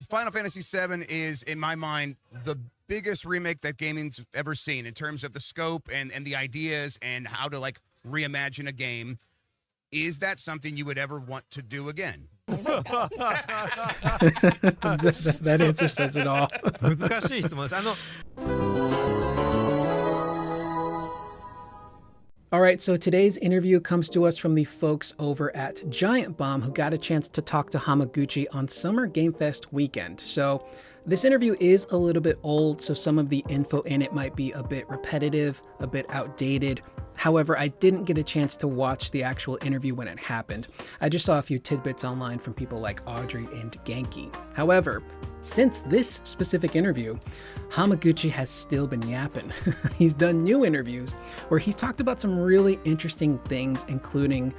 Final Fantasy VII is, in my mind, the biggest remake that gaming's ever seen in terms of the scope and the ideas and how to like reimagine a game. Is that something you would ever want to do again? that answer says it all. 難しい質問です。All right, so today's interview comes to us from the folks over at Giant Bomb who got a chance to talk to Hamaguchi on Summer Game Fest weekend. So this interview is a little bit old, so some of the info in it might be a bit repetitive, a bit outdated. However, I didn't get a chance to watch the actual interview when it happened. I just saw a few tidbits online from people like Audrey and Genki. However, since this specific interview, Hamaguchi has still been yapping. He's done new interviews where he's talked about some really interesting things, including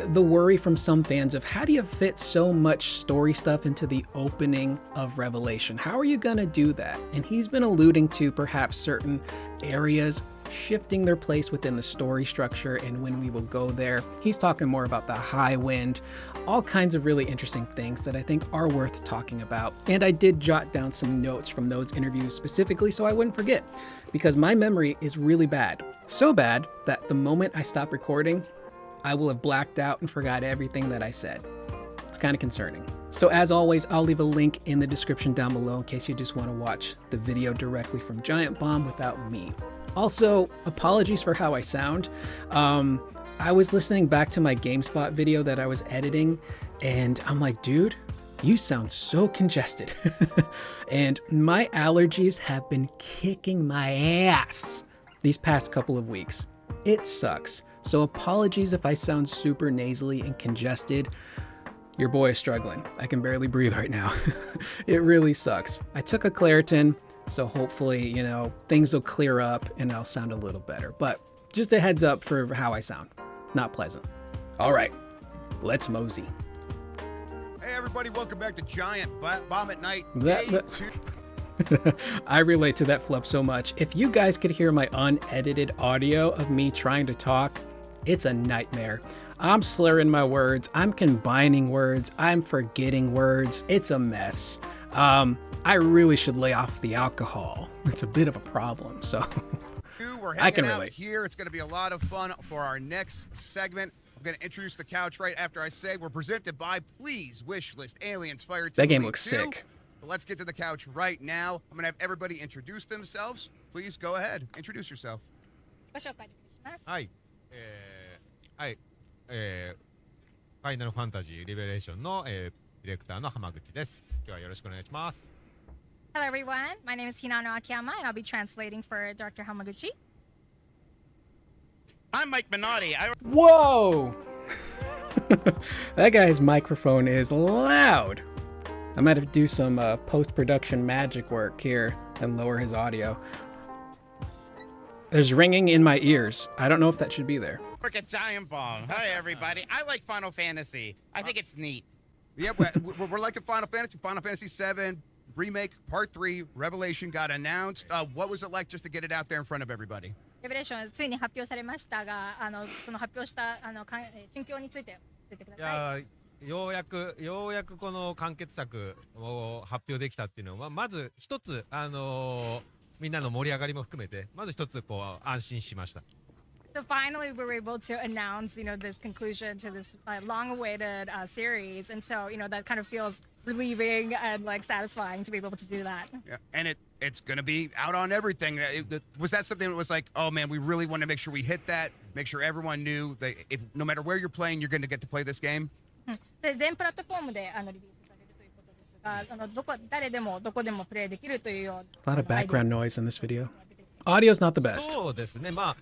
the worry from some fans of how do you fit so much story stuff into the opening of Revelation? How are you gonna do that? And he's been alluding to perhaps certain areas shifting their place within the story structure and when we will go there. He's talking more about the Highwind, all kinds of really interesting things that I think are worth talking about. And I did jot down some notes from those interviews specifically so I wouldn't forget, because my memory is really bad. So bad that the moment I stop recording, I will have blacked out and forgot everything that I said. It's kind of concerning. So as always, I'll leave a link in the description down below in case you just want to watch the video directly from Giant Bomb without me. Also, apologies for how I sound. I was listening back to my GameSpot video that I was editing, and I'm like, dude, you sound so congested. And my allergies have been kicking my ass these past couple of weeks. It sucks. So apologies if I sound super nasally and congested. Your boy is struggling. I can barely breathe right now. It really sucks. I took a Claritin, so hopefully, things will clear up and I'll sound a little better. But just a heads up for how I sound. It's not pleasant. All right, let's mosey. Hey everybody, welcome back to Giant Bomb at Night, day 2. I relate to that flub so much. If you guys could hear my unedited audio of me trying to talk, it's a nightmare. I'm slurring my words, I'm combining words, I'm forgetting words. It's a mess. I really should lay off the alcohol. It's a bit of a problem, so We're I can hanging out relate. here. It's going to be a lot of fun for our next segment. I'm going to introduce the couch right after I say we're presented by Please Wishlist Aliens Fire Team That game League looks 2. sick. But let's get to the couch right now. I'm going to have everybody introduce themselves. Please go ahead. Introduce yourself. ご紹介します。はい。ファイナルファンタジーリベレーションの、ディレクターの浜口です。今日はよろしくお願いします。Hello everyone, my name is Hinano Akiyama and I'll be translating for Dr. Hamaguchi. I'm Mike Minotti. Whoa! That guy's microphone is loud. I might have to do some post-production magic work here and lower his audio. There's ringing in my ears. I don't know if that should be there. Work at Giant Bomb. Hi, everybody. I like Final Fantasy. I think it's neat. Yeah, we're like a Final Fantasy VII Remake Part 3 Revelation got announced. What was it like just to get it out there in front of everybody? レベレーションついに発表されましたが、その発表した心境について教えてください。ようやくこの完結作を発表できたっていうのは、まず一つみんなの盛り上がりも含めて、まず一つこう安心しました。So finally, we were able to announce, this conclusion to this long-awaited series, and so, that kind of feels relieving and satisfying to be able to do that. Yeah, and it's going to be out on everything. Was that something that was like, oh man, we really want to make sure we hit that, make sure everyone knew that no matter where you're playing, you're going to get to play this game? で全プラットフォームでリリースされるということですが、誰でもどこでもプレイできるというような。A lot of background noise in this video. Audio's not the best. そうですね。もう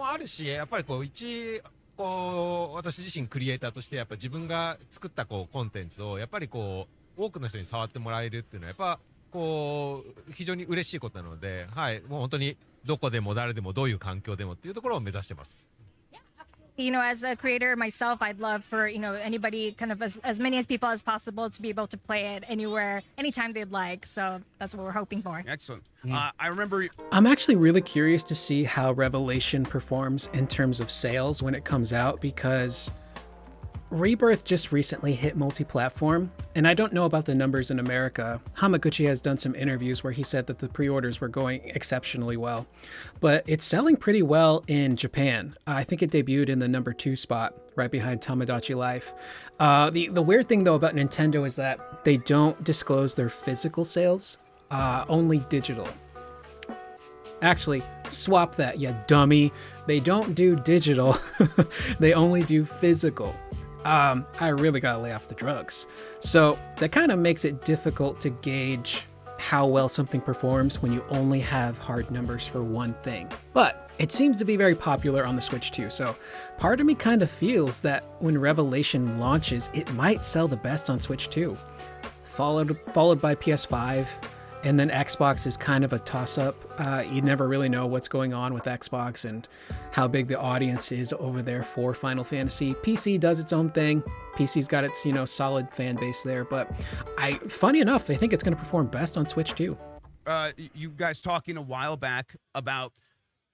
あるし、やっぱり私自身クリエイターとしてやっぱ自分が作ったコンテンツをやっぱり多くの人に触ってもらえるっていうのはやっぱ非常に嬉しいことなので、はい、もう本当にどこでも誰でもどういう環境でもっていうところを目指してます。As a creator myself, I'd love for, anybody, kind of as many as people as possible to be able to play it anywhere, anytime they'd like. So that's what we're hoping for. Excellent. I remember... I'm actually really curious to see how Revelation performs in terms of sales when it comes out, because Rebirth just recently hit multi-platform, and I don't know about the numbers in America. Hamaguchi has done some interviews where he said that the pre-orders were going exceptionally well, but it's selling pretty well in Japan. I think it debuted in the number 2 spot, right behind Tamagotchi Life. The weird thing though about Nintendo is that they don't disclose their physical sales, only digital. Actually, swap that, you dummy. They don't do digital, they only do physical. I really gotta lay off the drugs. So that kind of makes it difficult to gauge how well something performs when you only have hard numbers for one thing. But it seems to be very popular on the Switch too, so part of me kind of feels that when Revelation launches, it might sell the best on Switch too. Followed by PS5, and then Xbox is kind of a toss-up. You never really know what's going on with Xbox and how big the audience is over there for Final Fantasy. PC does its own thing. PC's got its, solid fan base there. But funny enough, I think it's going to perform best on Switch too. You guys talking a while back about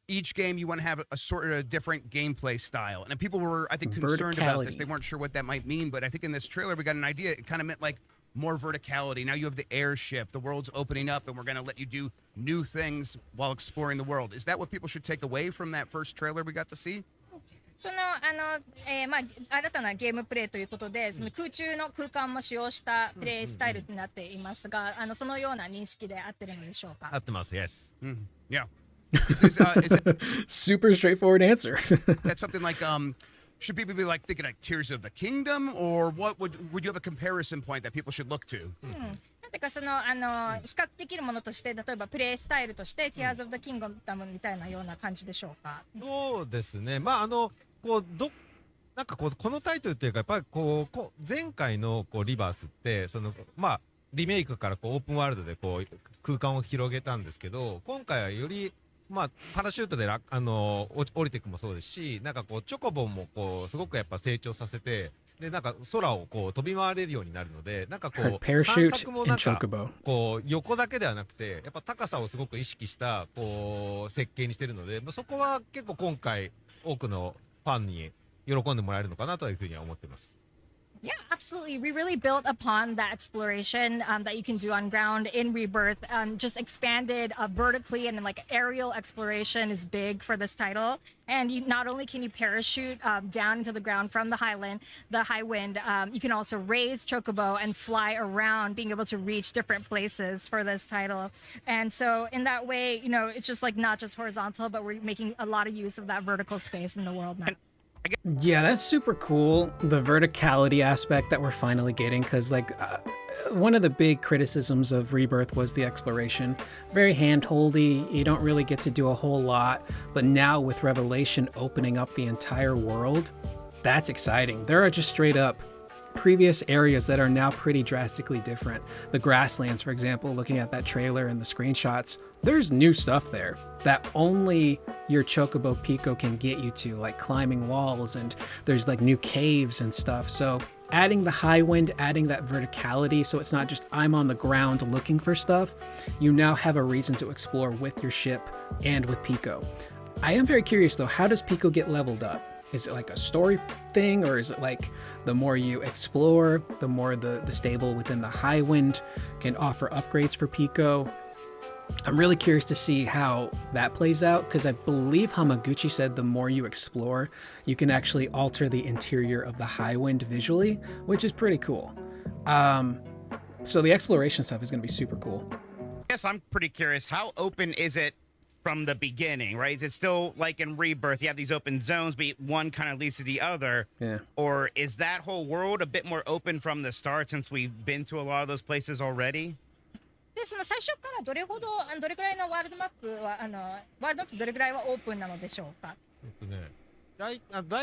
each game you want to have a sort of different gameplay style. And people were, I think, concerned about this. They weren't sure what that might mean. But I think in this trailer, we got an idea. It kind of meant like more verticality. Now you have the airship, the world's opening up, and we're going to let you do new things while exploring the world. Is that what people should take away from that first trailer we got to see? その新たなゲームプレイということで、その空中の空間も使用したプレイスタイルになっていますが、そのような認識で合ってるのでしょうか？合ってます。Yes. Yeah. Is it super straightforward answer? That's something like should people be like thinking like Tears of the Kingdom, or what would you have a comparison point that people should look to? なんてかその比較できるものとして、例えばプレイスタイルとして Tears of the Kingdom みたいなような感じでしょうか？そうですね。なんかこのタイトルっていうか、やっぱり前回のリバースってリメイクからオープンワールドで空間を広げたんですけど、今回はよりパラシュートで降りていくもそうですし、なんかチョコボンもすごくやっぱ成長させて、でなんか空を飛び回れるようになるので、なんか探索もなんか横だけではなくて、やっぱ高さをすごく意識した設計にしてるので、そこは結構今回多くのファンに喜んでもらえるのかなというふうには思ってます。Yeah, absolutely. We really built upon that exploration that you can do on ground in Rebirth. Just expanded vertically, and like aerial exploration is big for this title. And not only can you parachute down into the ground from the Highwind, you can also raise Chocobo and fly around, being able to reach different places for this title. And so in that way, it's just like not just horizontal, but we're making a lot of use of that vertical space in the world now. Yeah, that's super cool. The verticality aspect that we're finally getting, because one of the big criticisms of Rebirth was the exploration. Very hand-holdy, you don't really get to do a whole lot, but now with Revelation opening up the entire world, that's exciting. There are just straight up previous areas that are now pretty drastically different. The grasslands, for example, looking at that trailer and the screenshots, there's new stuff there that only your Chocobo Pico can get you to, like climbing walls, and there's like new caves and stuff. So adding the Highwind, adding that verticality, so it's not just I'm on the ground looking for stuff, you now have a reason to explore with your ship and with Pico. I am very curious though, how does Pico get leveled up? Is it like a story thing, or is it like the more you explore, the more the stable within the Highwind can offer upgrades for Pico? I'm really curious to see how that plays out, because I believe Hamaguchi said the more you explore, you can actually alter the interior of the Highwind visually, which is pretty cool. So the exploration stuff is going to be super cool. Yes, I'm pretty curious. How open is it from the beginning, right? Is it still like in Rebirth, you have these open zones, but one kind of leads to the other? Yeah. Or is that whole world a bit more open from the start, since we've been to a lot of those places already? でその最初からどれくらいのワールドマップはワールドマップどれくらいはオープンなのでしょうか？だ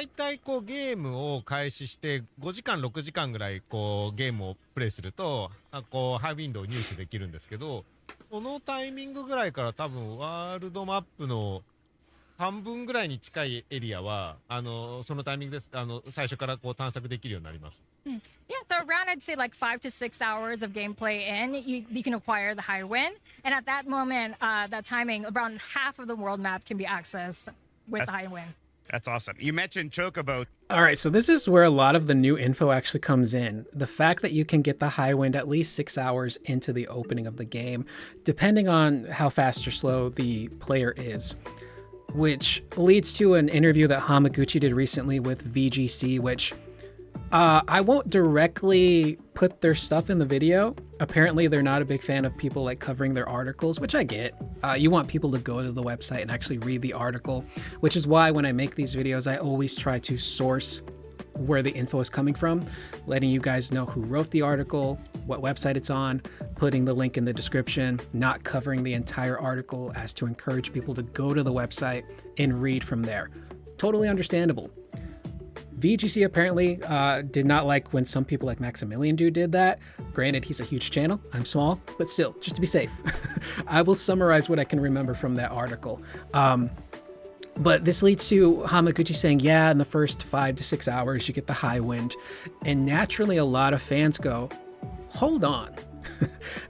いたいゲームを開始して5時間6時間ぐらいゲームをプレイするとハイウィンドを入手できるんですけど、そのタイミングぐらいから多分ワールドマップの半分ぐらいに近いエリアはそのタイミングです最初から探索できるようになります。Yeah, so around I'd say like 5 to 6 hours of gameplay in, you can acquire the Highwind, and at that moment, that timing, around half of the world map can be accessed with the Highwind. That's awesome. You mentioned Chocobo. All right, so this is where a lot of the new info actually comes in. The fact that you can get the Highwind at least 6 hours into the opening of the game, depending on how fast or slow the player is, which leads to an interview that Hamaguchi did recently with VGC, which I won't directly put their stuff in the video. Apparently, they're not a big fan of people like covering their articles, which I get. You want people to go to the website and actually read the article, which is why when I make these videos, I always try to source where the info is coming from, letting you guys know who wrote the article, what website it's on, putting the link in the description, not covering the entire article as to encourage people to go to the website and read from there. Totally understandable. VGC apparently did not like when some people like Maximilian Dude did that. Granted, he's a huge channel. I'm small, but still, just to be safe. I will summarize what I can remember from that article. But this leads to Hamaguchi saying, yeah, in the first 5 to 6 hours, you get the Highwind. And naturally, a lot of fans go, hold on.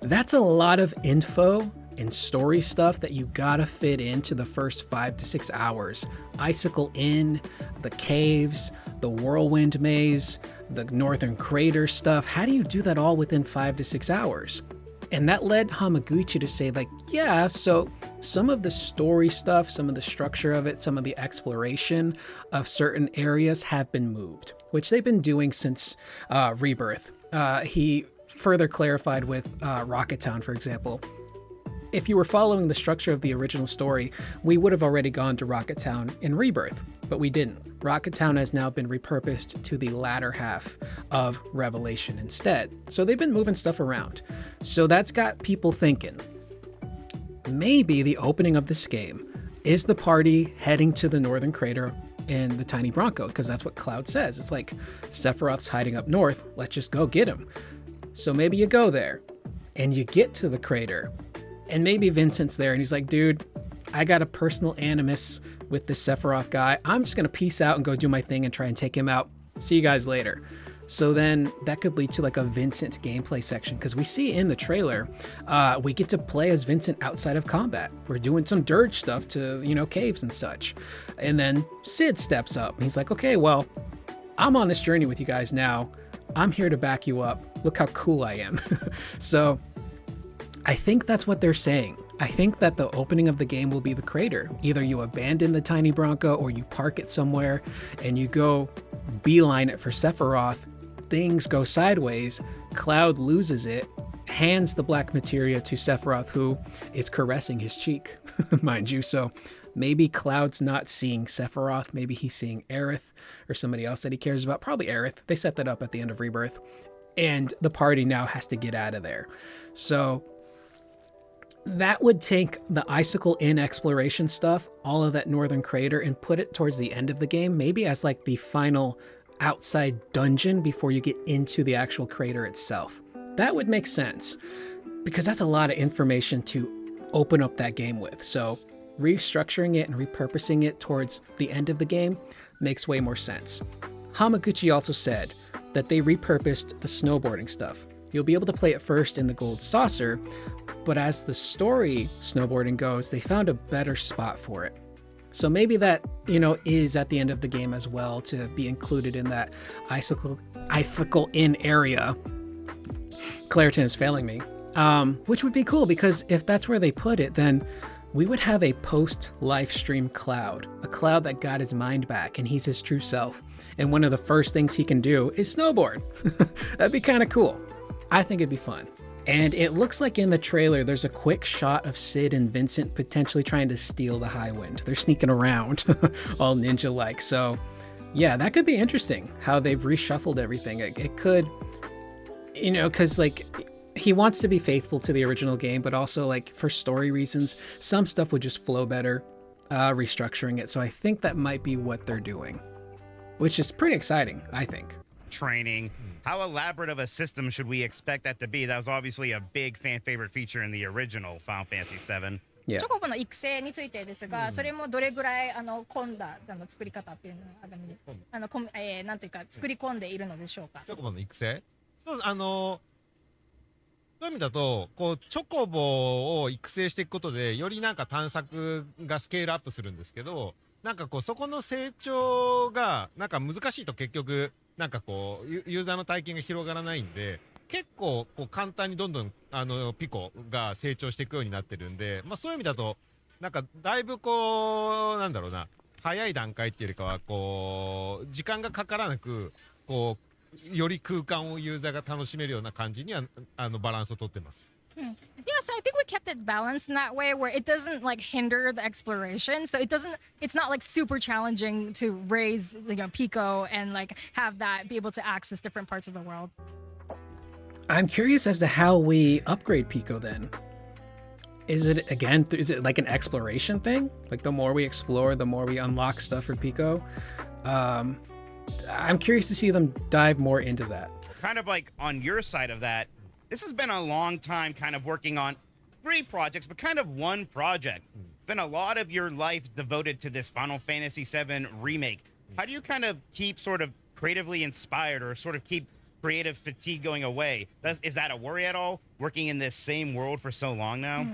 That's a lot of info and story stuff that you gotta fit into the first 5 to 6 hours. Icicle Inn, the caves, the whirlwind maze, the northern crater stuff. How do you do that all within 5 to 6 hours? And that led Hamaguchi to say, like, yeah, so some of the story stuff, some of the structure of it, some of the exploration of certain areas have been moved, which they've been doing since Rebirth. He further clarified with Rocket Town, for example. If you were following the structure of the original story, we would have already gone to Rocket Town in Rebirth, but we didn't. Rocket Town has now been repurposed to the latter half of Revelation instead. So they've been moving stuff around. So that's got people thinking, maybe the opening of this game is the party heading to the northern crater in the Tiny Bronco, because that's what Cloud says. It's like, Sephiroth's hiding up north, let's just go get him. So maybe you go there, and you get to the crater, and maybe Vincent's there, and he's like, dude, I got a personal animus with this Sephiroth guy. I'm just going to peace out and go do my thing and try and take him out. See you guys later. So then that could lead to like a Vincent gameplay section, because we see in the trailer, we get to play as Vincent outside of combat. We're doing some dirge stuff to, you know, caves and such. And then Sid steps up and he's like, okay, well, I'm on this journey with you guys now. I'm here to back you up. Look how cool I am. So I think that's what they're saying. I think that the opening of the game will be the crater. Either you abandon the Tiny Bronco or you park it somewhere and you go beeline it for Sephiroth. Things go sideways. Cloud loses it, hands the black materia to Sephiroth, who is caressing his cheek, mind you. So maybe Cloud's not seeing Sephiroth. Maybe he's seeing Aerith or somebody else that he cares about. Probably Aerith. They set that up at the end of Rebirth. And the party now has to get out of there. So that would take the Icicle Inn exploration stuff, all of that northern crater, and put it towards the end of the game, maybe as like the final outside dungeon before you get into the actual crater itself. That would make sense, because that's a lot of information to open up that game with. So restructuring it and repurposing it towards the end of the game makes way more sense. Hamaguchi also said that they repurposed the snowboarding stuff. You'll be able to play it first in the gold saucer, but as the story snowboarding goes, they found a better spot for it. So maybe that, you know, is at the end of the game as well, to be included in that Icicle Inn area. Claritin is failing me. Which would be cool, because if that's where they put it, then we would have a post-live stream Cloud, a Cloud that got his mind back and he's his true self. And one of the first things he can do is snowboard. That'd be kind of cool. I think it'd be fun. And it looks like in the trailer, there's a quick shot of Sid and Vincent potentially trying to steal the Highwind. They're sneaking around all ninja-like. So yeah, that could be interesting how they've reshuffled everything. It could, you know, because like he wants to be faithful to the original game, but also like for story reasons, some stuff would just flow better restructuring it. So I think that might be what they're doing, which is pretty exciting, I think. Training. How elaborate of a system should we expect that to be? That was obviously a big fan favorite feature in the original Final Fantasy VII. Yeah. チョコボの育成についてですが、それもどれぐらい混んだ作り方っていうのはなんていうか作り込んでいるのでしょうか。チョコボの育成？そう、そういう意味だと、こうチョコボを育成していくことで、よりなんか探索がスケールアップするんですけど、なんかこうそこの成長がなんか難しいと結局なんかこうユーザーの体験が広がらないんで、結構こう簡単にどんどんピコが成長していくようになってるんで、まあそういう意味だとなんかだいぶこうなんだろうな、早い段階っていうよりかはこう時間がかからなくこうより空間をユーザーが楽しめるような感じにはバランスをとってます。Yeah, so I think we kept it balanced in that way where it doesn't like hinder the exploration. So it's not like super challenging to raise, Pico and like have that be able to access different parts of the world. I'm curious as to how we upgrade Pico then. Is it like an exploration thing? Like the more we explore, the more we unlock stuff for Pico? I'm curious to see them dive more into that. Kind of like on your side of that, this has been a long time kind of working on 3 projects, but kind of one project. Been a lot of your life devoted to this Final Fantasy VII Remake. How do you kind of keep sort of creatively inspired or sort of keep creative fatigue going away? Is that a worry at all, working in this same world for so long now?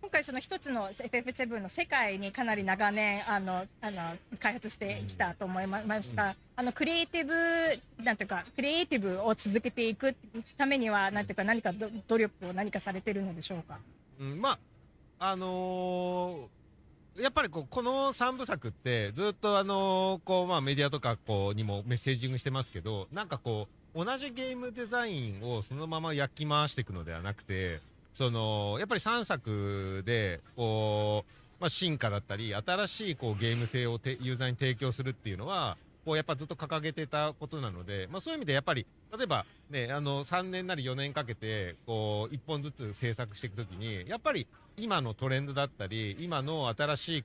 今回その一つの FF7 の世界にかなり長年開発してきたと思いますが、クリエイティブを続けていくためには何か努力を何かされてるのでしょうか。まあやっぱりこの3部作ってずっとメディアとかにもメッセージングしてますけど、なんかこう同じゲームデザインをそのまま焼き回していくのではなくて、やっぱり3作で進化だったり新しいゲーム性をユーザーに提供するっていうのはやっぱずっと掲げてたことなので、そういう意味でやっぱり例えばね3年なり4年かけて1本ずつ制作していくときにやっぱり今のトレンドだったり今の新しい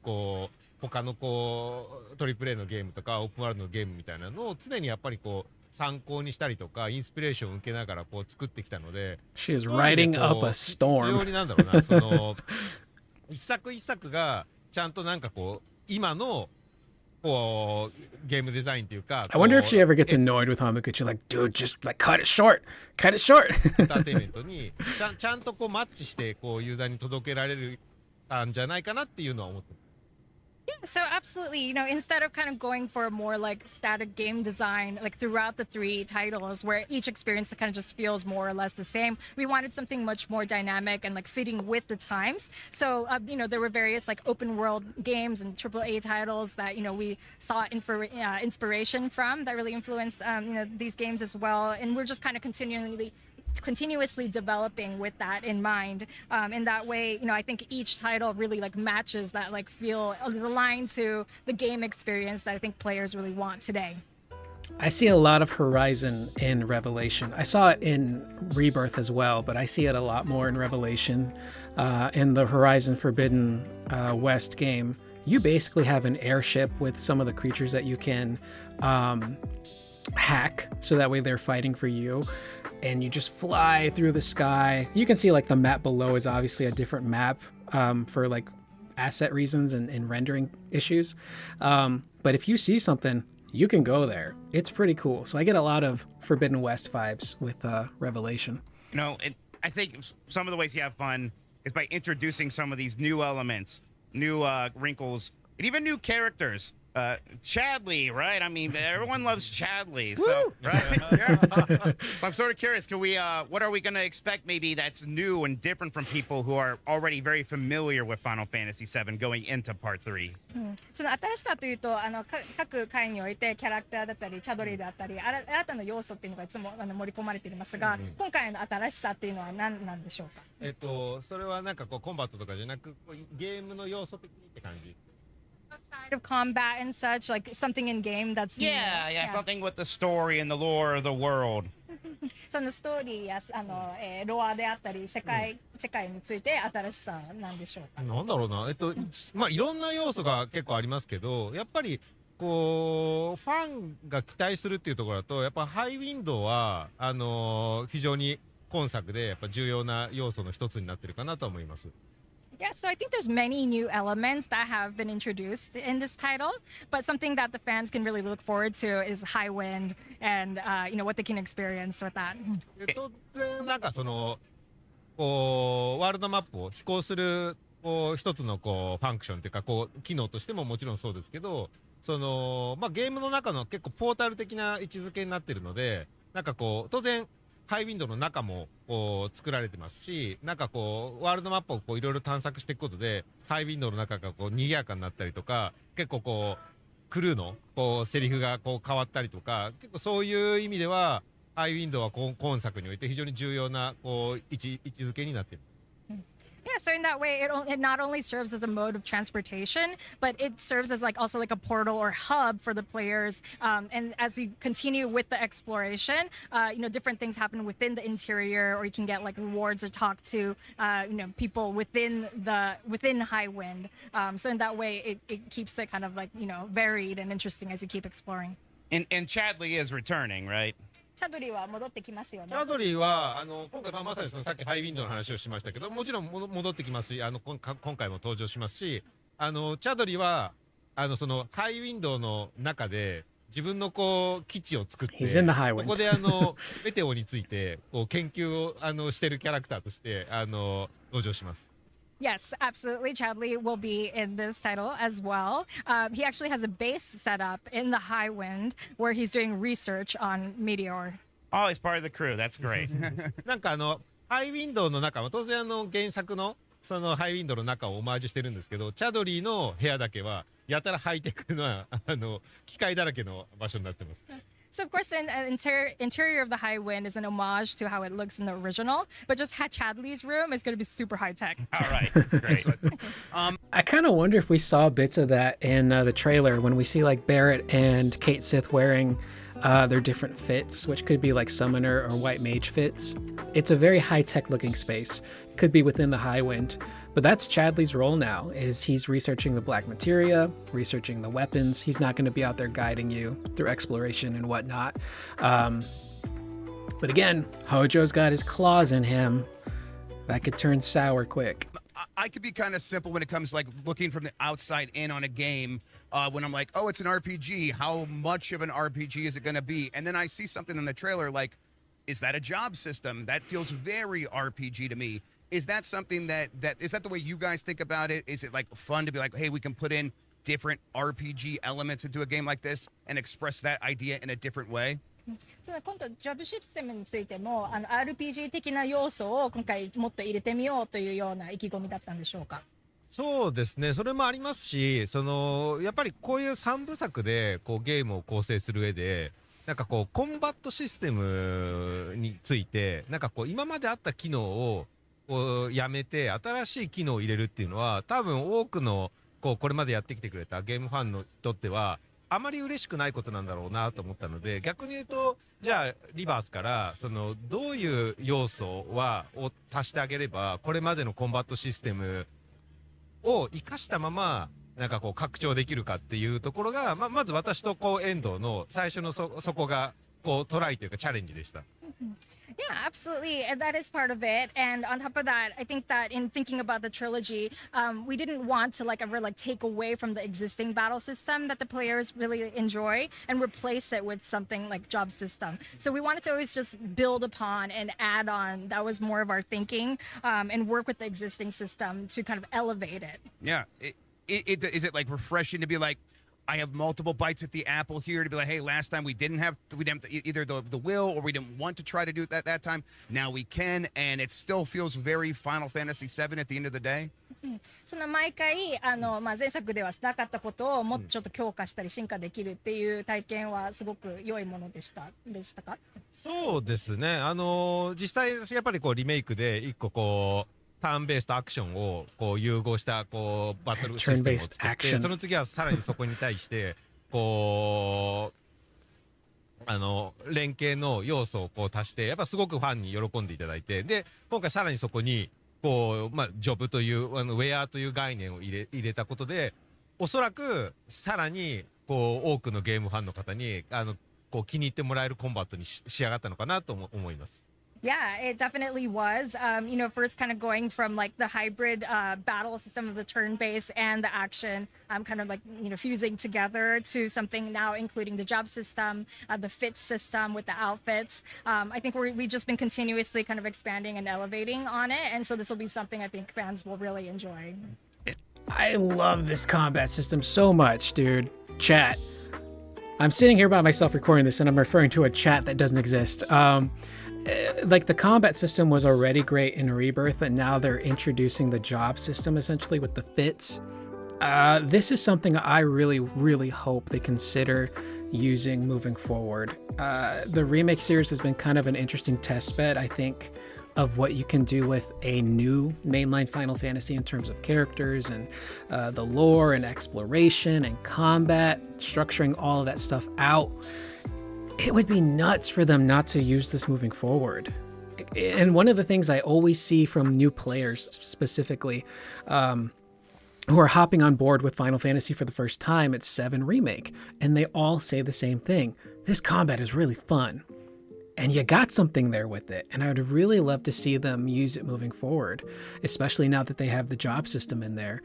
他のトリプル A のゲームとかオープンワールドのゲームみたいなのを常にやっぱり参考にしたりとかインスピレーションを受けながら作ってきたので、 She is riding up a 非 storm. 常になんだろうな、その一作一作がちゃんとなんか今のゲームデザインっていうか、 I wonder if she ever gets annoyed with Hamaguchi, like, dude, just like cut it short. エンターテインメントにちゃんとマッチしてユーザーに届けられるんじゃないかなっていうのは思ってます。Yeah, so absolutely, instead of kind of going for a more like static game design, like throughout the 3 titles, where each experience kind of just feels more or less the same, we wanted something much more dynamic and like fitting with the times. So, there were various like open world games and AAA titles that, we saw inspiration from that really influenced, these games as well. And we're just kind of continuously developing with that in mind. In that way, I think each title really like matches that like feel aligned to the game experience that I think players really want today. I see a lot of Horizon in Revelation. I saw it in Rebirth as well, but I see it a lot more in Revelation. In the Horizon Forbidden West game, you basically have an airship with some of the creatures that you can hack, so that way they're fighting for you. And you just fly through the sky. You can see like the map below is obviously a different map for like asset reasons and rendering issues. But if you see something, you can go there. It's pretty cool. So I get a lot of Forbidden West vibes with Revelation. I think some of the ways you have fun is by introducing some of these new elements, new wrinkles, and even new characters. Chadley, right? I mean, everyone loves Chadley, so right? Yeah. So I'm sort of curious. Can we? What are we going to expect? Maybe that's new and different from people who are already very familiar with Final Fantasy VII going into Part 3. その新しさというと各回においてキャラクターだったりチャドリーだったり新たな要素っていうのがいつも盛り込まれていますが、今回の新しさっていうのは何なんでしょうか。それはなんかコンバットとかじゃなくゲームの要素的にって感じ。Outside of combat and such, like something in game that's yeah, something with the story and the lore of the world. そのストーリーやロアであったり世界について新しさなんでしょうか。なんだろうな、いろんな要素が結構ありますけど、やっぱりファンが期待するっていうところだと、やっぱハイウィンドは非常に今作でやっぱ重要な要素の一つになってるかなと思います。Yeah, so I think there's many new elements that have been introduced in this title, but something that the fans can really look forward to is Highwind and what they can experience with that. なんかワールドマップを飛行するこう一つのこうファンクションっていうかこう機能としてももちろんそうですけど、ゲームの中の結構ポータル的な位置づけになってるので、なんかこう当然ハイウィンドの中もこう作られてますし、なんかこうワールドマップをこういろいろ探索していくことでハイウィンドの中がこう賑やかになったりとか、結構こうクルーのこうセリフがこう変わったりとか、結構そういう意味ではハイウィンドは今作において非常に重要なこう位置づけになっている。Yeah, so in that way, it not only serves as a mode of transportation, but it serves as like also like a portal or hub for the players. And as you continue with the exploration, different things happen within the interior, or you can get like rewards or talk to people within Highwind. So in that way, it keeps it kind of like varied and interesting as you keep exploring. And Chadley is returning, right? チャドリーは戻ってきますよね。チャドリーは今回まさにそのさっきハイウィンドの話をしましたけど、もちろん戻ってきますし、今回も登場しますし、チャドリーはそのハイウィンドの中で自分のこう基地を作って、He's in the Highwind. ここでメテオについてこう研究をしてるキャラクターとして登場します。Yes, absolutely. Chadley will be in this title as well. He actually has a base set up in the Highwind where he's doing research on Meteor. Oh, he's part of the crew. That's great. なんかハイウィンドの中は当然原作のそのハイウィンドの中をオマージュしてるんですけど、チャドリーの部屋だけはやたらハイテクな機械だらけの場所になってます。So of course, the interior of the Highwind is an homage to how it looks in the original, but just Chadley's room is going to be super high tech. All right, great. I kind of wonder if we saw bits of that in the trailer when we see like Barrett and Kate Sith wearing their different fits, which could be like summoner or white mage fits. It's a very high-tech looking space. Could be within the Highwind, but that's Chadley's role now, is he's researching the black materia, researching the weapons. He's not going to be out there guiding you through exploration and whatnot. But again, Hojo's got his claws in him. That could turn sour quick. I could be kind of simple when it comes like looking from the outside in on a game when I'm like, oh, it's an RPG. How much of an RPG is it going to be? And then I see something in the trailer like, is that a job system? That feels very RPG to me. Is that something is that the way you guys think about it? Is it like fun to be like, hey, we can put in different RPG elements into a game like this and express that idea in a different way? 今度ジョブシステムについてもRPG 的な要素を今回もっと入れてみようというような意気込みだったんでしょうか。そうですね、それもありますし、やっぱりこういう3部作でこうゲームを構成する上で、なんかこうコンバットシステムについてなんかこう今まであった機能をやめて新しい機能を入れるっていうのは多分多くのこれまでやってきてくれたゲームファンにとってはあまり嬉しくないことなんだろうなと思ったので、逆に言うとじゃあリバースからどういう要素を足してあげればこれまでのコンバットシステムを生かしたままなんかこう拡張できるかっていうところが、まず私と遠藤の最初のそこがトライというかチャレンジでした。Yeah, absolutely. And that is part of it. And on top of that, I think that in thinking about the trilogy, we didn't want to ever take away from the existing battle system that the players really enjoy and replace it with something like job system. So we wanted to always just build upon and add on. That was more of our thinking, and work with the existing system to kind of elevate it. Yeah. Is it like refreshing to be like, I have multiple bites at the apple here to be like, hey, last time we didn't have either the will or we didn't want to try to do it that time. Now we can, and it still feels very Final Fantasy VII at the end of the day. その毎回前作ではしなかったことをもっとちょっと強化したり進化できるっていう体験はすごく良いものでしたか？そうですね。実際やっぱりリメイクで一個ターンベースとアクションを融合したバトルシステムを作って、その次はさらにそこに対して連携の要素を足してやっぱすごくファンに喜んでいただいて、で今回さらにそこにジョブというウェアという概念を入れたことで、おそらくさらに多くのゲームファンの方に気に入ってもらえるコンバットに仕上がったのかなと思います。Yeah, it definitely was. First kind of going from like the hybrid battle system of the turn-based and the action, kind of like fusing together to something now including the job system, the fit system with the outfits. I think we've just been continuously kind of expanding and elevating on it, and so this will be something I think fans will really enjoy. I love this combat system so much, dude. Chat. I'm sitting here by myself recording this, and I'm referring to a chat that doesn't exist. Like the combat system was already great in Rebirth, but now they're introducing the job system essentially with the fits. This is something I really, really hope they consider using moving forward. The remake series has been kind of an interesting test bed, I think, of what you can do with a new mainline Final Fantasy in terms of characters and the lore and exploration and combat, structuring all of that stuff out. It would be nuts for them not to use this moving forward. And one of the things I always see from new players specifically who are hopping on board with Final Fantasy for the first time, it's VII Remake, and they all say the same thing. This combat is really fun. And you got something there with it. And I would really love to see them use it moving forward, especially now that they have the job system in there.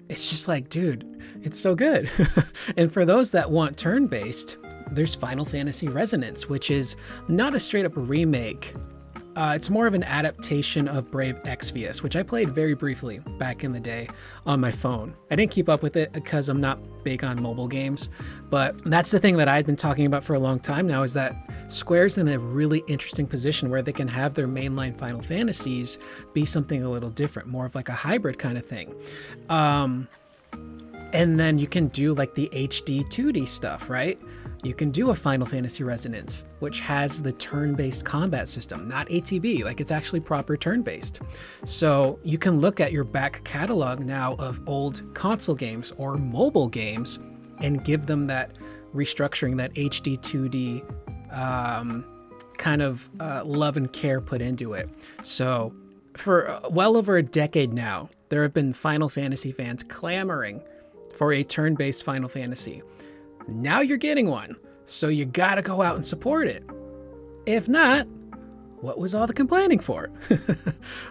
It's just like, dude, it's so good. And for those that want turn-based, there's Final Fantasy Resonance, which is not a straight up remake. It's more of an adaptation of Brave Exvius, which I played very briefly back in the day on my phone. I didn't keep up with it because I'm not big on mobile games, but that's the thing that I've been talking about for a long time now, is that Square's in a really interesting position where they can have their mainline Final Fantasies be something a little different, more of like a hybrid kind of thing. And then you can do like the HD 2D stuff, right? You can do a Final Fantasy Resonance, which has the turn-based combat system, not ATB, like it's actually proper turn-based. So you can look at your back catalog now of old console games or mobile games and give them that restructuring, that HD 2D kind of love and care put into it. So for well over a decade now, there have been Final Fantasy fans clamoring for a turn-based Final Fantasy. Now you're getting one, so you gotta go out and support it. If not, what was all the complaining for?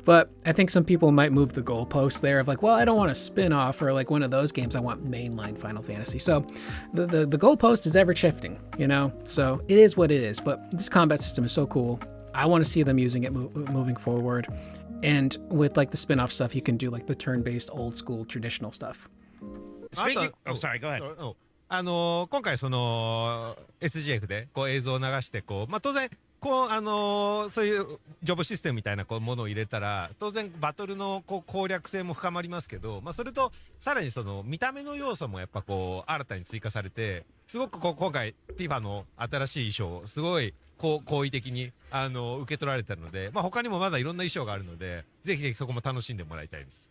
But I think some people might move the goalpost there of like, well, I don't want a spin-off or like one of those games. I want mainline Final Fantasy. So the goalpost is ever shifting, So it is what it is. But this combat system is so cool. I want to see them using it moving forward. And with like the spin-off stuff, you can do like the turn-based, old-school, traditional stuff. Speaking, sorry, go ahead. 今回その SGF でこう映像を流して当然そういうジョブシステムみたいなものを入れたら当然バトルの攻略性も深まりますけど、それとさらにその見た目の要素もやっぱ新たに追加されて、すごく今回ティファの新しい衣装すごい好意的に受け取られたので、他にもまだいろんな衣装があるので、ぜひぜひそこも楽しんでもらいたいです。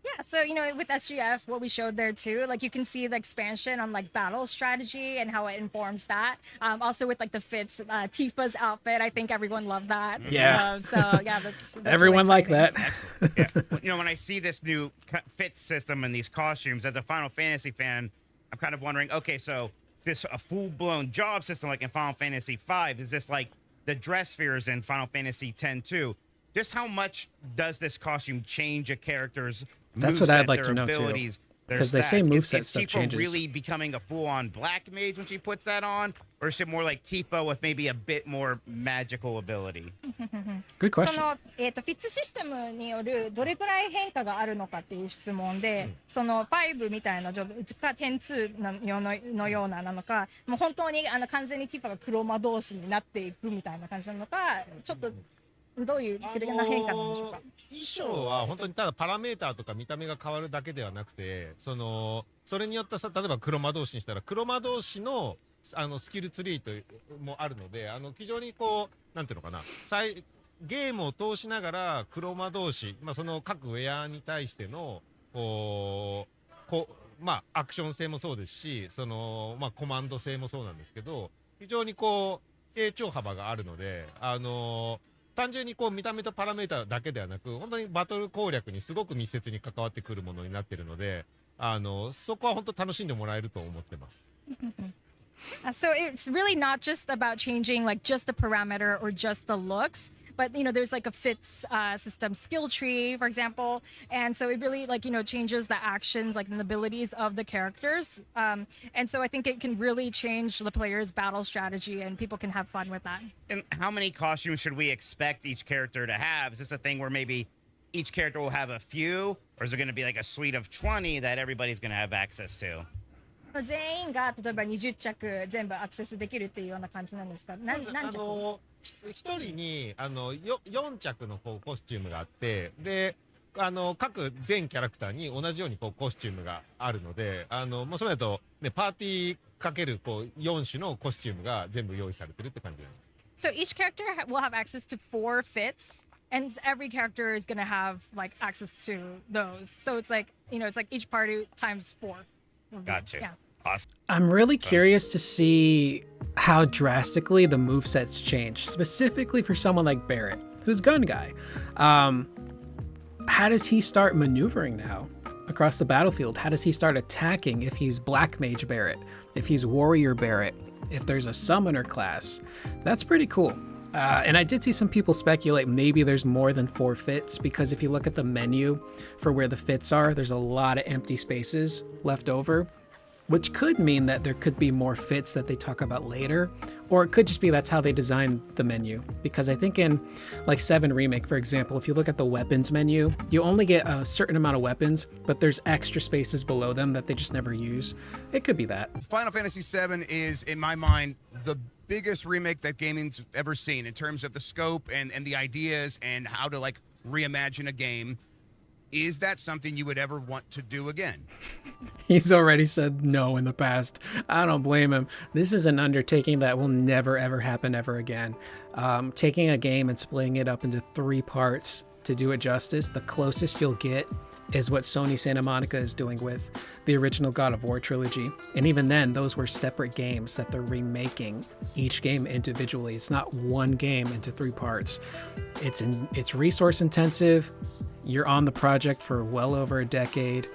Yeah, so with SGF, what we showed there too, like you can see the expansion on like battle strategy and how it informs that. Also with like the fits, Tifa's outfit, I think everyone loved that. Yeah. So yeah, that's everyone really liked that. Excellent. Yeah. When I see this new fit system and these costumes, as a Final Fantasy fan, I'm kind of wondering, okay, so this a full-blown job system like in Final Fantasy V, is this like the dress spheres in Final Fantasy X too? Just how much does this costume change a character's That's what I'd like to know too, because they say moveset stuff changes. Is Tifa really becoming a full-on black mage when she puts that on, or is it more like Tifa with maybe a bit more magical ability? Good question. そのフィッツシステムによるどれくらい変化があるのかっていう質問で、その5みたいなジョブか10-2のようなのか、もう本当に完全にティファが黒魔導士になっていくみたいな感じなのか、ちょっとどういう変化なんでしょうか。衣装は本当にただパラメーターとか見た目が変わるだけではなくて、それによって例えば黒魔導士にしたら黒魔導士のスキルツリーもあるので、非常になんていうのかな、ゲームを通しながら黒魔導士、その各ウェアに対してのアクション性もそうですし、コマンド性もそうなんですけど、非常に成長幅があるので、単純に見た目とパラメータだけではなく、本当にバトル攻略にすごく密接に関わってくるものになっているので、そこは本当楽しんでもらえると思ってます。So it's really not just about changing like just the parameter or just the looks, but there's like a fits system skill tree, for example, and so it really like changes the actions like and the abilities of the characters, and so I think it can really change the player's battle strategy and people can have fun with that. And how many costumes should we expect each character to have? Is this a thing where maybe each character will have a few, or is it going to be like a suite of 20 that everybody's going to have access to? 全員が例えば20着全部アクセスできるっていうような感じなんですか？何着？一人に4着のコスチュームがあって、で各全キャラクターに同じようにコスチュームがあるので、もうそれだとねパーティーかける4種のコスチュームが全部用意されてるって感じです。So each character will have access to 4 fits, and every character is going to have like access to those. So it's like it's like each party times 4. Gotcha. Yeah. Awesome. I'm really curious to see how drastically the movesets change, specifically for someone like Barrett, who's gun guy. How does he start maneuvering now across the battlefield? How does he start attacking if he's Black Mage Barrett, if he's Warrior Barrett, if there's a Summoner class? That's pretty cool. And I did see some people speculate maybe there's more than 4 fits, because if you look at the menu for where the fits are, there's a lot of empty spaces left over, which could mean that there could be more fits that they talk about later, or it could just be that's how they designed the menu. Because I think in like 7 Remake, for example, if you look at the weapons menu, you only get a certain amount of weapons, but there's extra spaces below them that they just never use. It could be that. Final Fantasy VII is, in my mind, the biggest remake that gaming's ever seen in terms of the scope and the ideas and how to like reimagine a game. Is that something you would ever want to do again? He's already said no in the past. I don't blame him. This is an undertaking that will never, ever happen ever again. Taking a game and splitting it up into 3 parts to do it justice, the closest you'll get is what Sony Santa Monica is doing with the original God of War trilogy. And even then, those were separate games that they're remaking each game individually. It's not one game into 3 parts. It's resource intensive. You're on the project for well over a decade.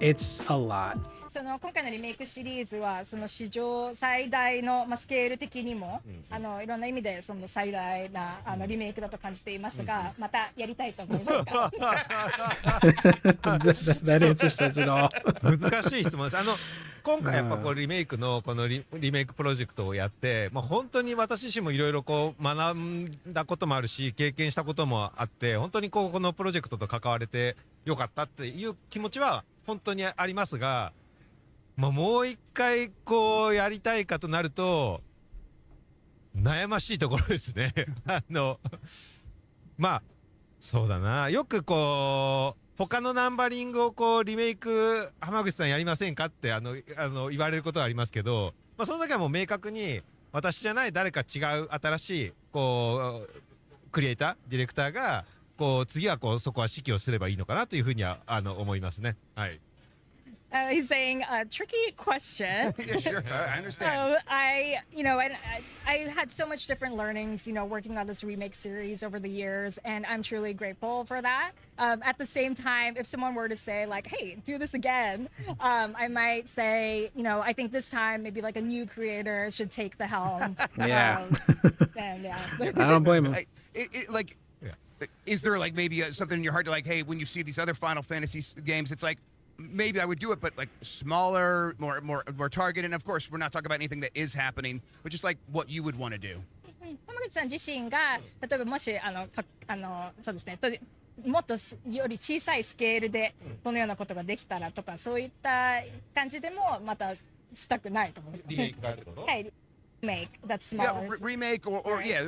It's a lot. その今回のリメイクシリーズはその史上最大の、スケール的にも、いろんな意味でその最大なリメイクだと感じていますが、またやりたいと思いますか？ that answer says it all. 難しい質問です。今回やっぱリメイクのこのリメイクプロジェクトをやって、本当に私自身もいろいろ学んだこともあるし経験したこともあって、本当にこのプロジェクトと関われてよかったっていう気持ちは本当にありますが、もう一回やりたいかとなると悩ましいところですね。そうだな、よく他のナンバリングをリメイク浜口さんやりませんかって言われることはありますけど、その時はもう明確に私じゃない誰か違う新しいクリエイターディレクターが次はそこは指揮をすればいいのかなというふうには思いますね。はい。He's saying a tricky question. Yeah, sure. I understand. So I had so much different learnings, working on this remake series over the years, and I'm truly grateful for that. At the same time, if someone were to say like, "Hey, do this again," I might say, I think this time maybe like a new creator should take the helm. Yeah. And yeah. I don't blame him. Is there like maybe something in your heart to like, hey, when you see these other Final Fantasy games, it's like, maybe I would do it, but like smaller, more targeted. And of course, we're not talking about anything that is happening, but just like what you would want to do. 浜口さん自身が例えばもしそうですね、もっとより小さいスケールでこのようなことができたらとか、そういった感じでもまたしたくないと思います。リメイクがあること？はい。Remake that's Yeah, smaller. remake or yeah,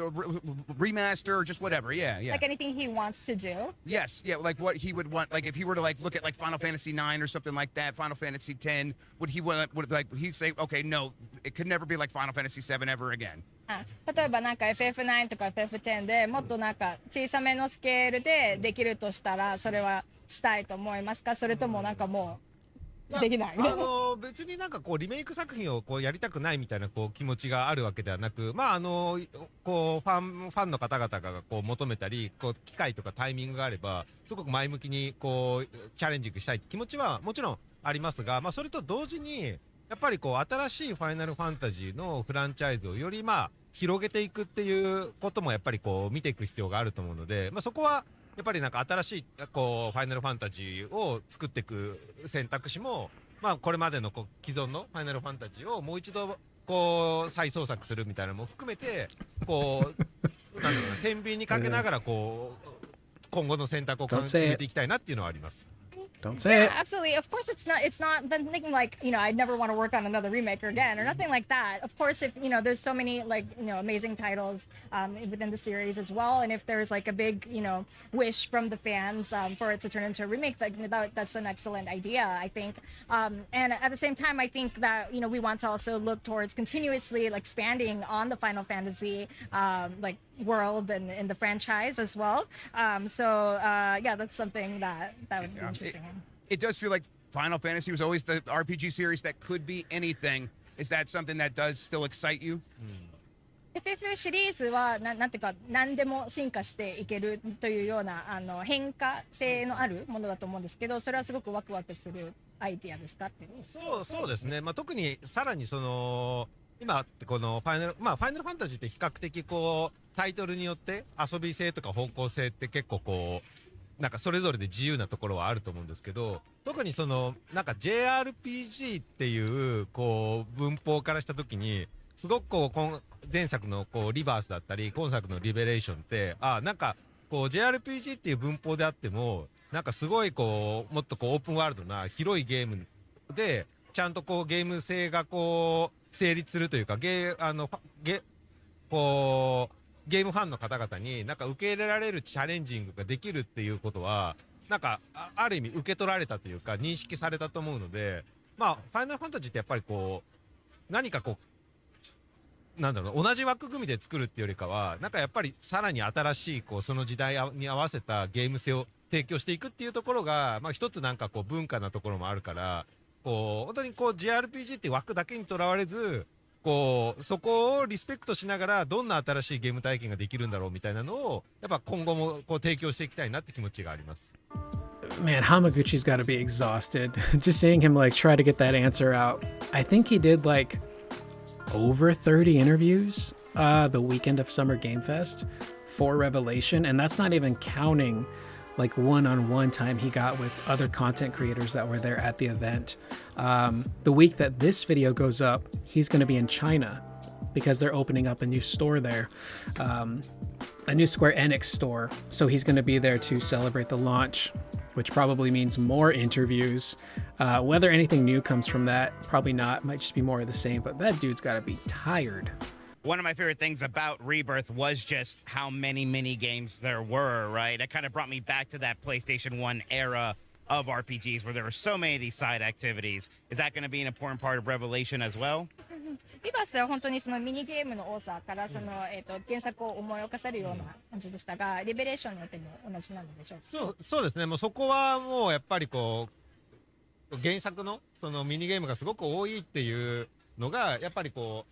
remaster or just whatever. Yeah. Like anything he wants to do. Yes, yeah, like what he would want, like if he were to like look at like Final Fantasy IX or something like that, Final Fantasy X, would he'd say, okay, no, it could never be like Final Fantasy VII ever again. 例えばなんか FF9 とか FF10 でもっとなんか小さめのスケールでできるとしたら、それはしたいと思いますか？それともなんかもうできない。別になんかリメイク作品をやりたくないみたいな気持ちがあるわけではなく、ファンの方々が求めたり機会とかタイミングがあればすごく前向きにチャレンジしたい気持ちはもちろんありますが、それと同時にやっぱりこう新しいファイナルファンタジーのフランチャイズをより広げていくっていうこともやっぱりこう見ていく必要があると思うので、そこはやっぱりなんか新しいこうファイナルファンタジーを作っていく選択肢も、これまでのこう既存のファイナルファンタジーをもう一度こう再創作するみたいなのも含めてこうなんだろうな、天秤にかけながらこう今後の選択を決めていきたいなっていうのはあります。Don't say it. Absolutely. Of course, it's not then thinking like, I'd never want to work on another remake again or nothing like that. Of course, if, there's so many like, amazing titles within the series as well. And if there's like a big, wish from the fans for it to turn into a remake, that's an excellent idea, I think. And at the same time, I think that, we want to also look towards continuously like expanding on the Final Fantasy like world and in the franchise as well. Yeah, that's something that would be interesting. It does feel like Final Fantasy was always the RPG series that could be anything. Is that something that does still excite you? FF シリーズはなんていうか何でも進化していけるというような変化性のあるものだと思うんですけど、それはすごくワクワクするアイディアですかって。そうですね。特にさらにその今ってこのファイナルファンタジーって比較的こうタイトルによって遊び性とか方向性って結構こうなんかそれぞれで自由なところはあると思うんですけど、特にそのなんか JRPG っていうこう文法からした時にすごくこう前作のこうリバースだったり今作のリベレーションってなんかこう JRPG っていう文法であってもなんかすごいこうもっとこうオープンワールドな広いゲームでちゃんとこうゲーム性がこう成立するというかこうゲームファンの方々になんか受け入れられるチャレンジングができるっていうことはなんかある意味受け取られたというか認識されたと思うので、ファイナルファンタジーってやっぱりこう何かこうなんだろう同じ枠組みで作るっていうよりかはなんかやっぱりさらに新しいこうその時代に合わせたゲーム性を提供していくっていうところが一つなんかこう文化なところもあるからこう本当にこう JRPG っていう枠だけにとらわれずこうそこをリスペクトしながらどんな新しいゲーム体験ができるんだろうみたいなのをやっぱ今後もこう提供していきたいなって気持ちがあります。Man, Hamaguchi's got to be exhausted. Just seeing him like try to get that answer out. I think he did like over 30 interviews the weekend of Summer Game Fest for Revelation, and that's not even counting like one-on-one time he got with other content creators that were there at the event. The week that this video goes up, he's going to be in China because they're opening up a new store there, a new Square Enix store. So he's going to be there to celebrate the launch, which probably means more interviews. Whether anything new comes from that, probably not. Might just be more of the same, but that dude's got to be tired. One of my favorite things about Rebirth was just how many mini games there were, right? It kind of brought me back to that PlayStation 1 era of RPGs where there were so many of these side activities. Is that going to be an important part of Revelation as well? リバースでは本当にそのミニゲームの多さからその、原作を思い起こされるような感じでしたが、リベレーションによっても同じなのでしょうか。そうですね。もうそこはもうやっぱりこう原作のそのミニゲームがすごく多いっていうのがやっぱりこ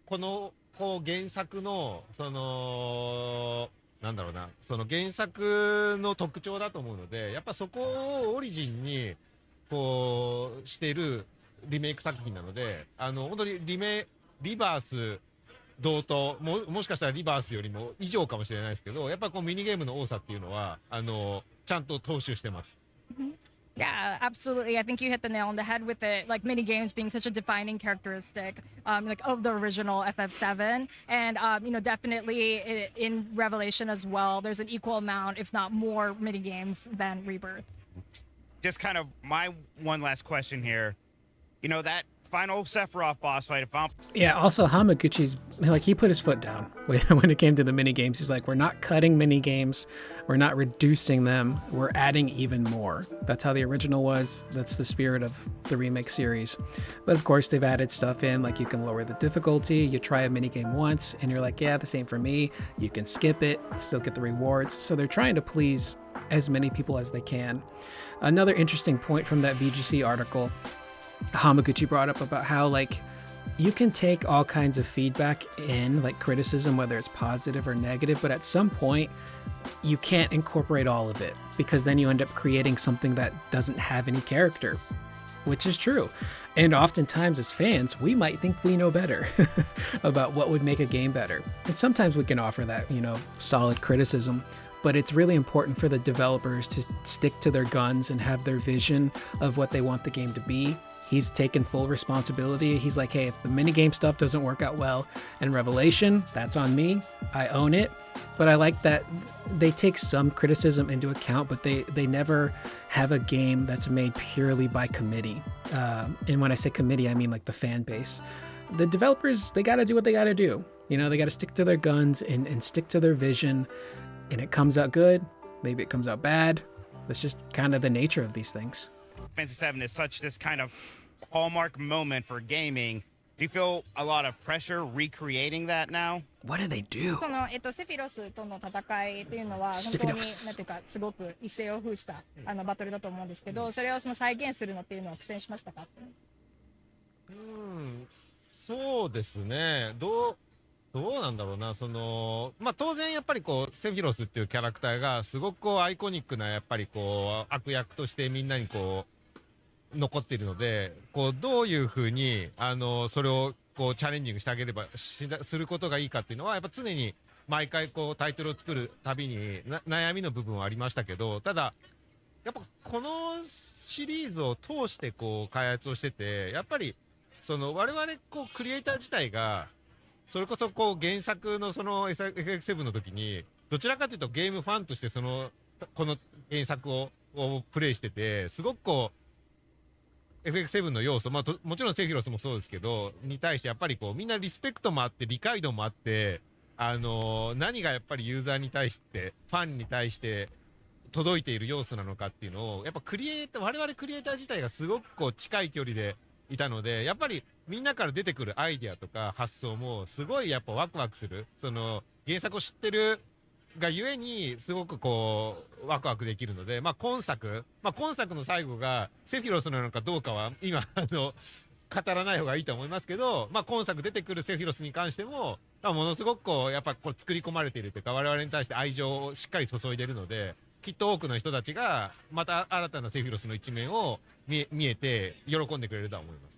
のこう原作のそのなんだろうなその原作の特徴だと思うのでやっぱそこをオリジンにこうしているリメイク作品なので本当にリバース同等もしかしたらリバースよりも以上かもしれないですけどやっぱこうミニゲームの多さっていうのはちゃんと踏襲してます。Yeah, absolutely. I think you hit the nail on the head with it. Like mini games being such a defining characteristic, like of the original FF7, and definitely in Revelation as well. There's an equal amount, if not more, mini games than Rebirth. Just kind of my one last question here. That final Sephiroth boss fight. Yeah, also Hamaguchi's like he put his foot down when it came to the mini games. He's like, we're not cutting mini games, we're not reducing them, we're adding even more. That's how the original was. That's the spirit of the remake series. But of course they've added stuff in, like you can lower the difficulty, you try a mini game once and you're like, yeah, the same for me. You can skip it, still get the rewards. So they're trying to please as many people as they can. Another interesting point from that VGC article Hamaguchi brought up about how like you can take all kinds of feedback in, like criticism, whether it's positive or negative, but at some point you can't incorporate all of it because then you end up creating something that doesn't have any character. which is true. And oftentimes as fans, we might think we know better about what would make a game better. And sometimes we can offer that, solid criticism, but it's really important for the developers to stick to their guns and have their vision of what they want the game to be. He's taken full responsibility. He's like, hey, if the minigame stuff doesn't work out well in Revelation, that's on me. I own it. But I like that they take some criticism into account, but they never have a game that's made purely by committee. And when I say committee, I mean like the fan base. The developers, they got to do what they got to do. They got to stick to their guns and stick to their vision. And it comes out good. Maybe it comes out bad. That's just kind of the nature of these things. Fantasy VII is such this kind of hallmark moment for gaming. Do you feel a lot of pressure recreating that now? What do they do? セフィロスとの戦いっていうのは本当になんていうかすごく一世を風したバトルだと思うんですけど、それを再現するのっていうのは苦戦しましたか？そうですね。どうなんだろうな。当然やっぱりセフィロスっていうキャラクターがすごくアイコニックなやっぱり悪役としてみんなに残っているので、どういうふうにそれをチャレンジングしてあげればすることがいいかっていうのはやっぱ常に毎回タイトルを作るたびに悩みの部分はありましたけど、ただやっぱこのシリーズを通して開発をしてて、やっぱり我々クリエイター自体がそれこそ原作のFX7 の時にどちらかというとゲームファンとしてこの原作をプレイしてて、すごくFX7 の要素、もちろんセフィロスもそうですけどに対してやっぱりみんなリスペクトもあって理解度もあって、何がやっぱりユーザーに対してファンに対して届いている要素なのかっていうのをやっぱ我々クリエイター自体がすごく近い距離でいたので、やっぱりみんなから出てくるアイディアとか発想もすごいやっぱワクワクする、原作を知ってるがゆえにすごくワクワクできるので、今作の最後がセフィロスなのかどうかは今語らない方がいいと思いますけど、今作出てくるセフィロスに関してもものすごくやっぱ作り込まれているというか、我々に対して愛情をしっかり注いでいるので、きっと多くの人たちがまた新たなセフィロスの一面を見えて喜んでくれるとは思います。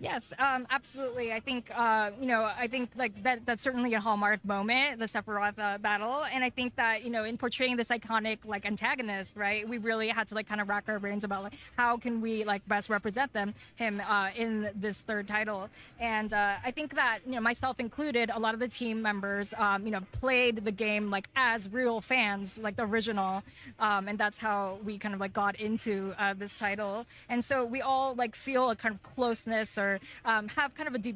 Yes, absolutely. I think, I think like that's certainly a hallmark moment, the Sephiroth battle. And I think that, in portraying this iconic like antagonist, right, we really had to kind of rack our brains about how can we best represent him in this third title. And I think that, myself included, a lot of the team members, played the game as real fans, like the original. And that's how we kind of got into this title. And so we all feel a kind of closeness or have kind of a deep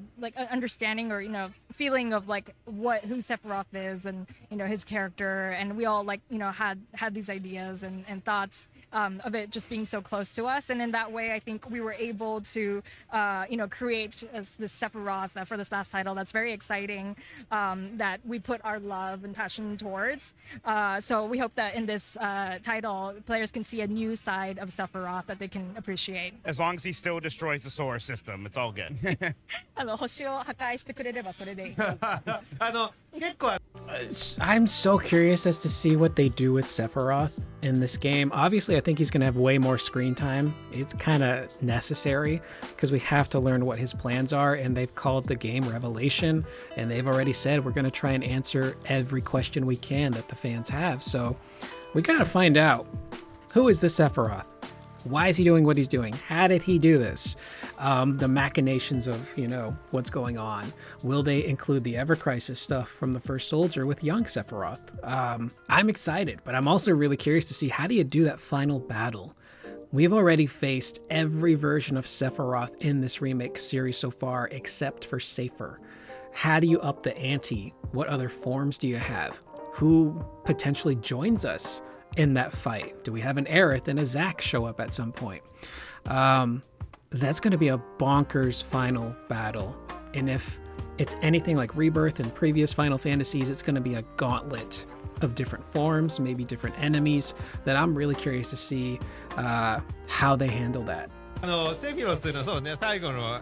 understanding or feeling of who Sephiroth is and his character, and we all had these ideas and thoughts of it just being so close to us, and in that way I think we were able to create this Sephiroth for this last title that's very exciting, that we put our love and passion towards. So we hope that in this title players can see a new side of Sephiroth that they can appreciate. As long as he still destroys the solar system, it's all good. 星を破壊してくれればそれでいい。結構 I'm so curious as to see what they do with Sephiroth in this game. Obviously, I think he's going to have way more screen time. It's kind of necessary because we have to learn what his plans are, and they've called the game Revelation, and they've already said we're going to try and answer every question we can that the fans have. So we got to find out, who is this Sephiroth? Why is he doing what he's doing? How did he do this? The machinations of, what's going on. Will they include the Ever Crisis stuff from the First Soldier with young Sephiroth? I'm excited, but I'm also really curious to see, how do you do that final battle? We've already faced every version of Sephiroth in this remake series so far, except for Safer. How do you up the ante? What other forms do you have? Who potentially joins us in that fight? Do we have an Aerith and a Zack show up at some point? That's going to be a bonkers final battle. And if it's anything like Rebirth and previous Final Fantasies, it's going to be a gauntlet of different forms, maybe different enemies, that I'm really curious to see how they handle that. セフィロスのそうね、最後の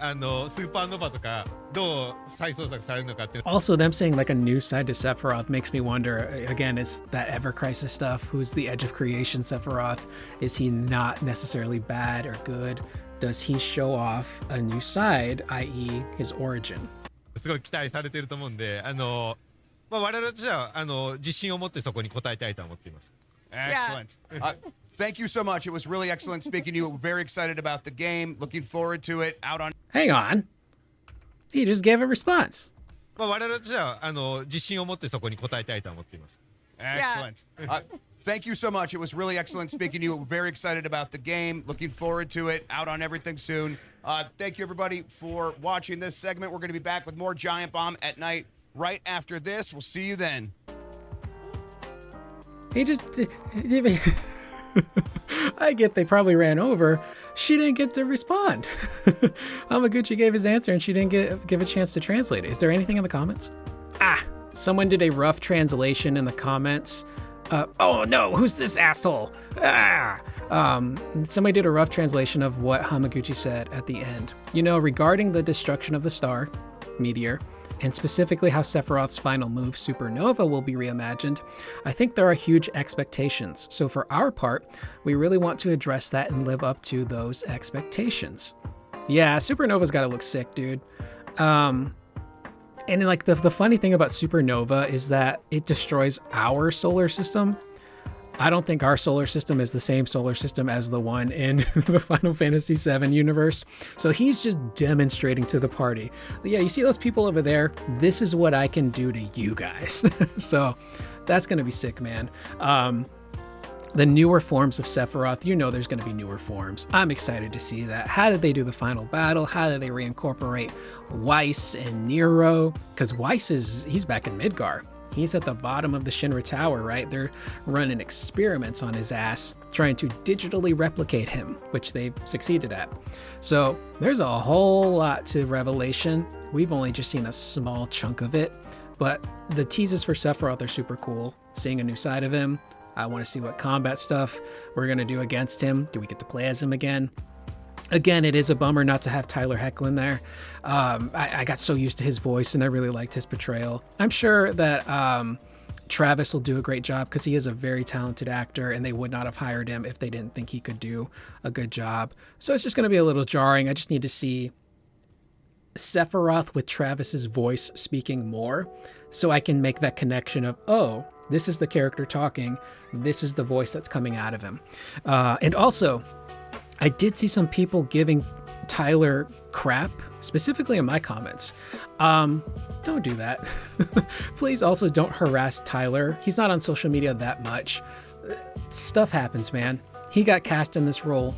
スーパーノヴァとかどう再創作されるのかっていう。Also, them saying like a new side to Sephiroth makes me wonder. Again, it's that Ever Crisis stuff. Who's the edge of creation Sephiroth? Is he not necessarily bad or good? Does he show off a new side, i.e. his origin? すごい期待されてると思うんで、まあ我々としては自信を持ってそこに応えたいと思っています。Excellent. Thank you so much. It was really excellent speaking to you. We're very excited about the game. Looking forward to it. Out on. Hang on. He just gave a response. まあ我々としては自信を持ってそこに応えたいと思っています。Excellent. Thank you so much. It was really excellent speaking to you. We're very excited about the game. Looking forward to it. Out on everything soon. Thank you, everybody, for watching this segment. We're going to be back with more Giant Bomb at night right after this. We'll see you then. He just... I get they probably ran over. She didn't get to respond. Hamaguchi gave his answer and she didn't give a chance to translate it. Is there anything in the comments? Someone did a rough translation in the comments. Oh no, who's this asshole? Somebody did a rough translation of what Hamaguchi said at the end. You know, regarding the destruction of the star, meteor, and specifically how Sephiroth's final move, Supernova, will be reimagined, I think there are huge expectations. So for our part, we really want to address that and live up to those expectations. Yeah, Supernova's gotta look sick, dude. And like the funny thing about Supernova is that it destroys our solar system. I don't think our solar system is the same solar system as the one in the Final Fantasy VII universe. So he's just demonstrating to the party. Yeah, you see those people over there? This is what I can do to you guys. So that's going to be sick, man. The newer forms of Sephiroth, you know there's going to be newer forms. I'm excited to see that. How did they do the final battle? How did they reincorporate Weiss and Nero? Because Weiss he's back in Midgar. He's at the bottom of the Shinra Tower, right? They're running experiments on his ass, trying to digitally replicate him, which they've succeeded at. So there's a whole lot to Revelation. We've only just seen a small chunk of it, but the teases for Sephiroth are super cool. Seeing a new side of him. I want to see what combat stuff we're going to do against him. Do we get to play as him again? Again, it is a bummer not to have Tyler Hoechlin there. I got so used to his voice and I really liked his portrayal. I'm sure that Travis will do a great job because he is a very talented actor and they would not have hired him if they didn't think he could do a good job. So it's just going to be a little jarring. I just need to see Sephiroth with Travis's voice speaking more so I can make that connection of, oh, this is the character talking. This is the voice that's coming out of him. And also, I did see some people giving Tyler crap, specifically in my comments. Don't do that. Please also don't harass Tyler. He's not on social media that much. Stuff happens, man. He got cast in this role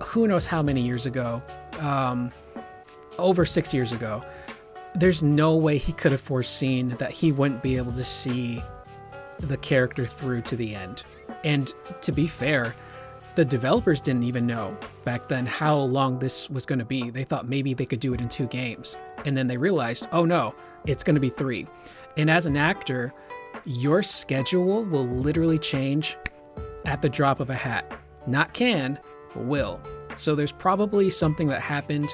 who knows how many years ago. Over 6 years ago. There's no way he could have foreseen that he wouldn't be able to see the character through to the end. And to be fair, the developers didn't even know back then how long this was going to be. They thought maybe they could do it in 2 games. And then they realized, oh no, it's going to be 3. And as an actor, your schedule will literally change at the drop of a hat. Not can, will. So there's probably something that happened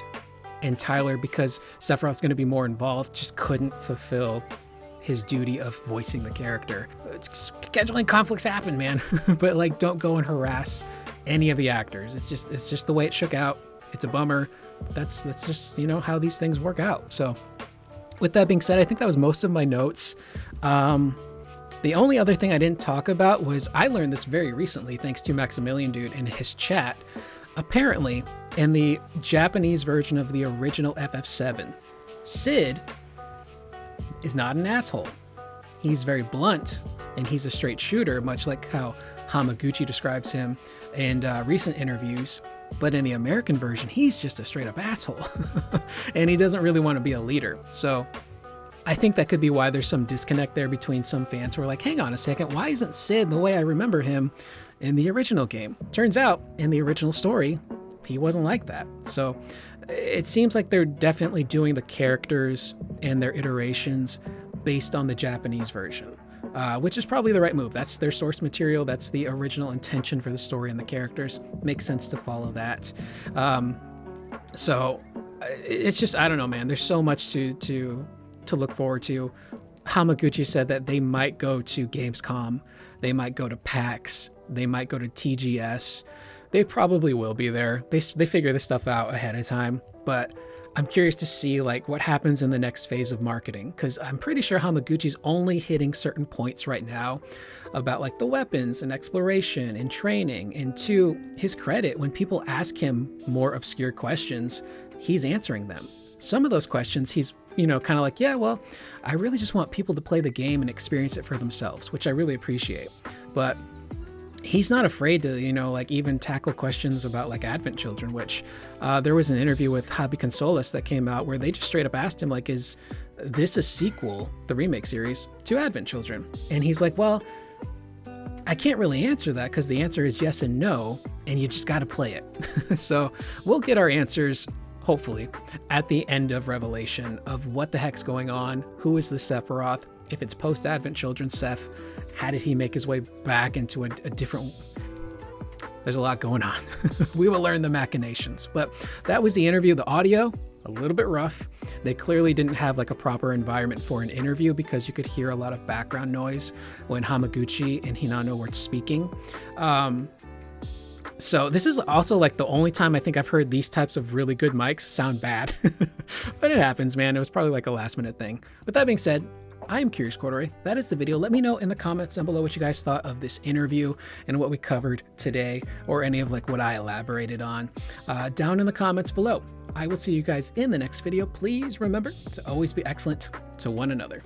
and Tyler, because Sephiroth's going to be more involved, just couldn't fulfill his duty of voicing the character. Scheduling conflicts happen, man. But like, don't go and harass any of the actors. It's just the way it shook out. It's a bummer. That's just, you know, how these things work out. So with that being said, I think that was most of my notes. The only other thing I didn't talk about was I learned this very recently, thanks to Maximilian Dude in his chat. Apparently, in the Japanese version of the original FF7, Sid is not an asshole. He's very blunt and he's a straight shooter, much like how Hamaguchi describes him in recent interviews. But in the American version, he's just a straight up asshole and he doesn't really want to be a leader. So I think that could be why there's some disconnect there between some fans who are like, hang on a second, why isn't Sid the way I remember him in the original game? Turns out in the original story, he wasn't like that. So it seems like they're definitely doing the characters and their iterations based on the Japanese version. which is probably the right move. That's their source material. That's the original intention for the story and the characters. Makes sense to follow that. So it's just, I don't know, man. There's so much to look forward to. Hamaguchi said that they might go to Gamescom, they might go to PAX, they might go to TGS. They probably will be there. They figure this stuff out ahead of time, but I'm curious to see like what happens in the next phase of marketing, because I'm pretty sure Hamaguchi's only hitting certain points right now about like the weapons and exploration and training. And to his credit, when people ask him more obscure questions, he's answering them. Some of those questions he's, kind of like, yeah, well, I really just want people to play the game and experience it for themselves, which I really appreciate. But he's not afraid to, like even tackle questions about like Advent Children, which there was an interview with Hobby Consolas that came out where they just straight up asked him, like, is this a sequel, the remake series, to Advent Children? And he's like, well, I can't really answer that because the answer is yes and no, and you just got to play it. So we'll get our answers, hopefully, at the end of Revelation of what the heck's going on, who is the Sephiroth, if it's post-Advent Children Seth, how did he make his way back into a different... There's a lot going on. We will learn the machinations. But that was the interview. The audio, a little bit rough. They clearly didn't have like a proper environment for an interview because you could hear a lot of background noise when Hamaguchi and Hinano were speaking. So this is also like the only time I think I've heard these types of really good mics sound bad. But it happens, man. It was probably like a last minute thing. With that being said, I am Curious Corduroy. That is the video. Let me know in the comments down below what you guys thought of this interview and what we covered today, or any of like what I elaborated on down in the comments below. I will see you guys in the next video. Please remember to always be excellent to one another.